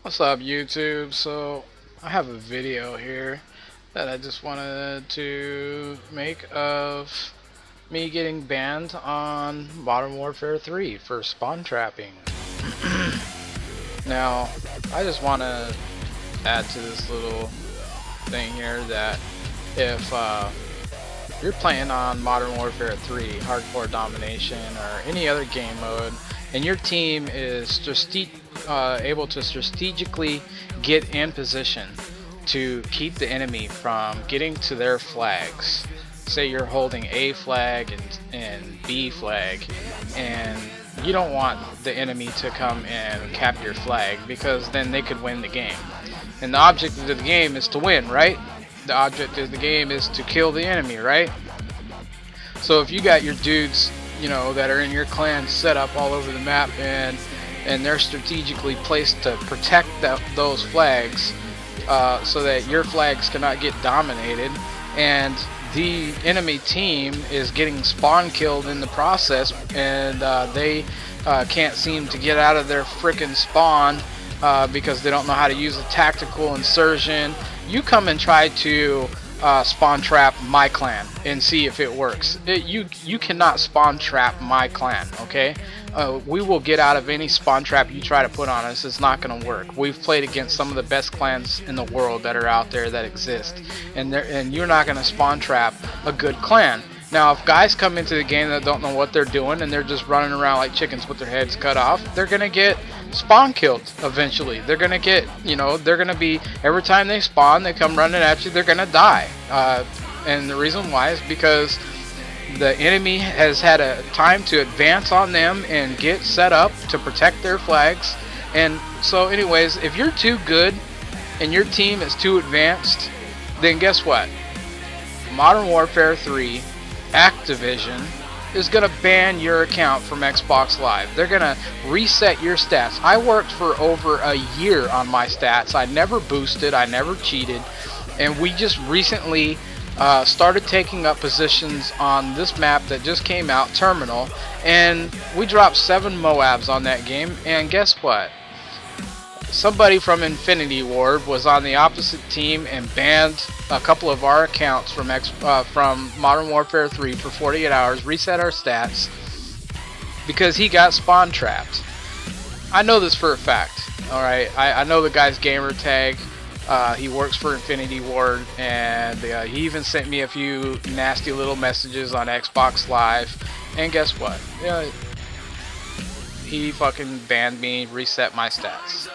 What's up, YouTube? So I have a video here that I just wanted to make of me getting banned on Modern Warfare 3 for spawn trapping. Now, I just want to add to this little thing here that if you're playing on Modern Warfare 3 Hardcore Domination or any other game mode and your team is able to strategically get in position to keep the enemy from getting to their flags, say you're holding A flag and B flag, and you don't want the enemy to come and cap your flag because then they could win the game. And the object of the game is to win, right? The object of the game is to kill the enemy, right? So if you got your dudes, you know, that are in your clan set up all over the map and they're strategically placed to protect those flags, so that your flags cannot get dominated, and the enemy team is getting spawn killed in the process, and they can't seem to get out of their frickin' spawn because they don't know how to use a tactical insertion. You come and try to spawn trap my clan and see if it works. You cannot spawn trap my clan, okay? We will get out of any spawn trap you try to put on us. It's not going to work. We've played against some of the best clans in the world that are out there that exist, and you're not going to spawn trap a good clan. Now, if guys come into the game that don't know what they're doing and they're just running around like chickens with their heads cut off, they're going to get spawn killed eventually. They're going to get, you know, they're going to be, every time they spawn, they come running at you, they're going to die. And the reason why is because the enemy has had a time to advance on them and get set up to protect their flags. And so anyways, if you're too good and your team is too advanced, then guess what? Modern Warfare 3 Activision is going to ban your account from Xbox Live. They're going to reset your stats. I worked for over a year on my stats. I never boosted, I never cheated, and we just recently started taking up positions on this map that just came out, Terminal, and we dropped 7 Moabs on that game. And guess what? Somebody from Infinity Ward was on the opposite team and banned a couple of our accounts from Modern Warfare 3 for 48 hours, reset our stats, because he got spawn trapped. I know this for a fact. Alright, I know the guy's gamer tag. He works for Infinity Ward, and he even sent me a few nasty little messages on Xbox Live. And guess what? He fucking banned me, reset my stats.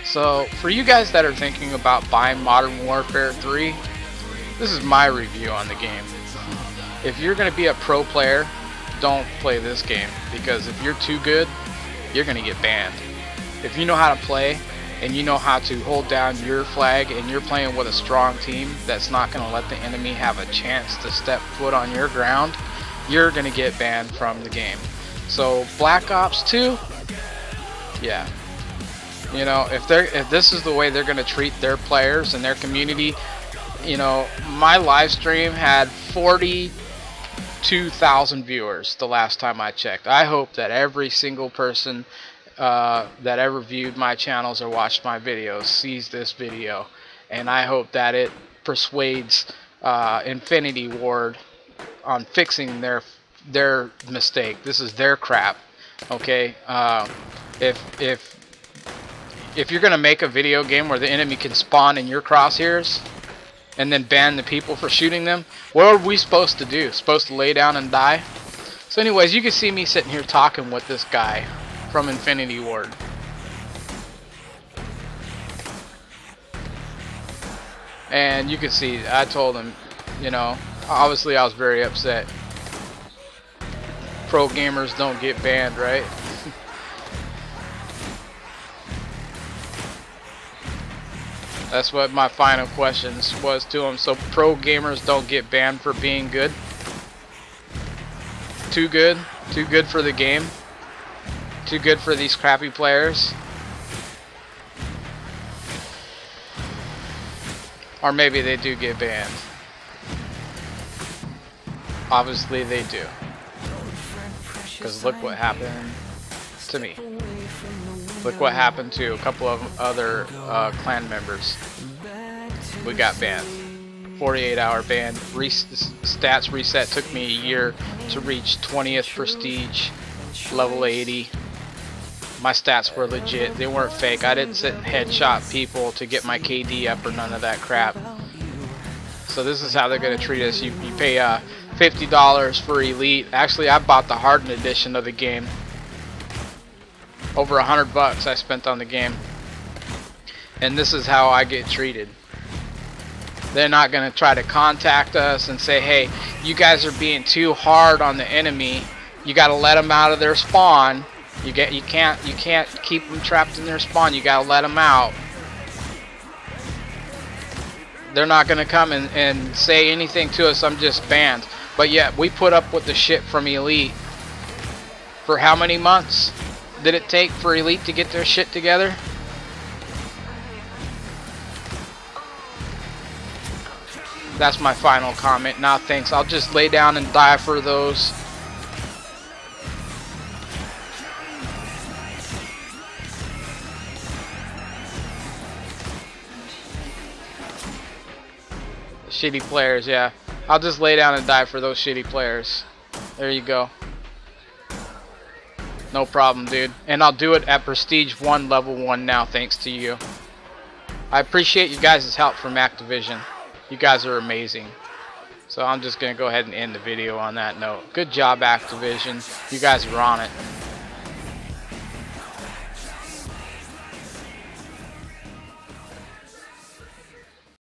So for you guys that are thinking about buying Modern Warfare 3, this is my review on the game. If you're going to be a pro player, don't play this game, because if you're too good, you're going to get banned. If you know how to play and you know how to hold down your flag and you're playing with a strong team that's not going to let the enemy have a chance to step foot on your ground, you're going to get banned from the game. So Black Ops 2, yeah. You know, if this is the way they're going to treat their players and their community, you know, my live stream had 42,000 viewers the last time I checked. I hope that every single person that ever viewed my channels or watched my videos sees this video, and I hope that it persuades Infinity Ward on fixing their mistake. This is their crap, okay? If you're gonna make a video game where the enemy can spawn in your crosshairs and then ban the people for shooting them, what are we supposed to do? Supposed to lay down and die? So anyways, you can see me sitting here talking with this guy from Infinity Ward. And you can see, I told him, you know, obviously I was very upset. Pro gamers don't get banned, right? That's what my final questions was to him. So pro gamers don't get banned for being good? Too good? Too good for the game? Too good for these crappy players? Or maybe they do get banned. Obviously they do. Because look what happened to me. Look what happened to a couple of other clan members. We got banned. 48-hour ban. Stats reset. Took me a year to reach 20th prestige, level 80. My stats were legit. They weren't fake. I didn't sit and headshot people to get my KD up or none of that crap. So this is how they're going to treat us. You pay $50 for Elite. Actually, I bought the hardened edition of the game. Over $100 I spent on the game. And this is how I get treated. They're not going to try to contact us and say, hey, you guys are being too hard on the enemy. You got to let them out of their spawn. You can't keep them trapped in their spawn. You got to let them out. They're not going to come and say anything to us. I'm just banned. But yet we put up with the shit from Elite. For how many months did it take for Elite to get their shit together? That's my final comment. Now, thanks. I'll just lay down and die for those. Shitty players, yeah. I'll just lay down and die for those shitty players. There you go. No problem, dude. And I'll do it at Prestige 1, Level 1 now, thanks to you. I appreciate you guys' help from Activision. You guys are amazing. So I'm just going to go ahead and end the video on that note. Good job, Activision. You guys are on it.